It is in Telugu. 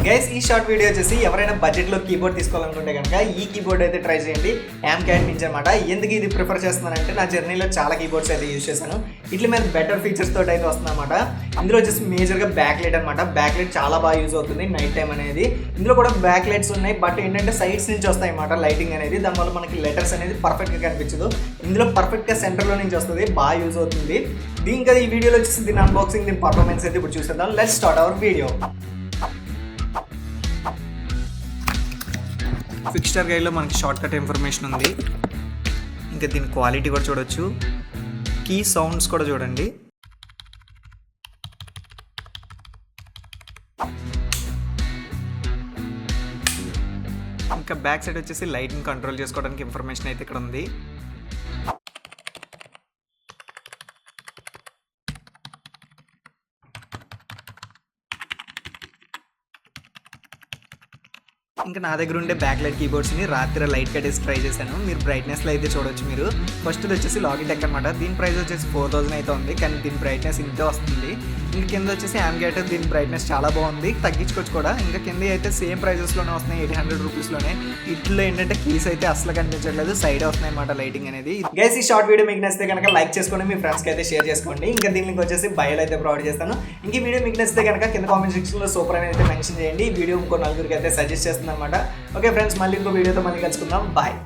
గైస్ ఈ షార్ట్ వీడియో వచ్చేసి ఎవరైనా బడ్జెట్లో కీబోర్డ్ తీసుకోవాలనుకుంటే కనుక ఈ కీబోర్డ్ అయితే ట్రై చేయండి. AMCAT నుంచి అనమాట. ఎందుకు ఇది ప్రిఫర్ చేస్తున్నానంటే నా జర్నీలో చాలా కీబోర్డ్స్ అయితే యూజ్ చేశాను. ఇట్లా మీద బెటర్ ఫీచర్స్ తోటి అయితే వస్తుందన్నమాట. ఇందులో వచ్చేసి మేజర్గా బ్యాక్ లైట్ అనమాట. బ్యాక్ లైట్ చాలా బాగా యూజ్ అవుతుంది నైట్ టైం అనేది. ఇందులో కూడా బ్యాక్ లైట్స్ ఉన్నాయి, బట్ ఏంటంటే సైడ్స్ నుంచి వస్తాయి అన్నమాట లైటింగ్ అనేది. దానివల్ల మనకి లెటర్స్ అనేది పర్ఫెక్ట్గా కనిపించదు. ఇందులో పర్ఫెక్ట్గా సెంటర్లో నుంచి వస్తుంది, బాగా యూజ్ అవుతుంది. దీనికి ఈ వీడియోలో వచ్చేసి దీని అన్బాక్సింగ్, దీని పర్ఫార్మెన్స్ అయితే ఇప్పుడు చూసేద్దాం. Let's start our video. Fixture గైడ్లో మనకి షార్ట్ కట్ ఇన్ఫర్మేషన్ ఉంది. ఇంకా దీని క్వాలిటీ కూడా చూడొచ్చు. కీ సౌండ్స్ కూడా చూడండి. ఇంకా బ్యాక్ సైడ్ వచ్చేసి లైట్ని కంట్రోల్ చేసుకోవడానికి ఇన్ఫర్మేషన్ అయితే ఇక్కడ ఉంది. ఇంకా నా దగ్గర ఉండే బ్యాక్ లైట్ కీబోర్డ్స్ని రాత్రి లైట్ కట్టేసి ట్రై చేశాను. మీరు బ్రైట్నెస్లో అయితే చూడొచ్చు. మీరు ఫస్ట్ వచ్చేసి లాగిటెక్ అనమాట. దీని ప్రైస్ వచ్చేసి 4000 అయితే ఉంది, కానీ దీని బ్రైట్నెస్ ఇంతే వస్తుంది. ఇంకా కింద వచ్చేసి AMCAT, దీని బ్రైట్నెస్ చాలా బాగుంది, తగ్గించుకోవచ్చు కూడా. ఇంకా కింద అయితే సేమ్ ప్రైజెస్లోనే వస్తున్నాయి, 800 రూపీస్లోనే. ఇట్లో ఏంటంటే కీస్ అయితే అసలు కనిపించట్లేదు, సైడ్ వస్తున్నాయి అన్నమాట లైటింగ్ అనేది. గైస్ ఈ షార్ట్ వీడియో మీకు నచ్చితే కనుక లైక్ చేసుకోండి, మీ ఫ్రెండ్స్కి అయితే షేర్ చేసుకోండి. ఇంకా దీనికి వచ్చేసి బయోలో అయితే ప్రొవైడ్ చేస్తాను. ఇంక ఈ వీడియో మీకు నచ్చితే కనుక కింద కామెంట్ సెక్షన్లో సూపర్ అని అయితే మెన్షన్ చేయండి. ఈ వీడియో ఇంకో నలుగురికి అయితే సజెస్ట్ చేస్తుంది అనమాట. ఓకే ఫ్రెండ్స్, మళ్ళీ ఇంకో వీడియోతో మళ్ళీ కలుసుకుందాం. బాయ్.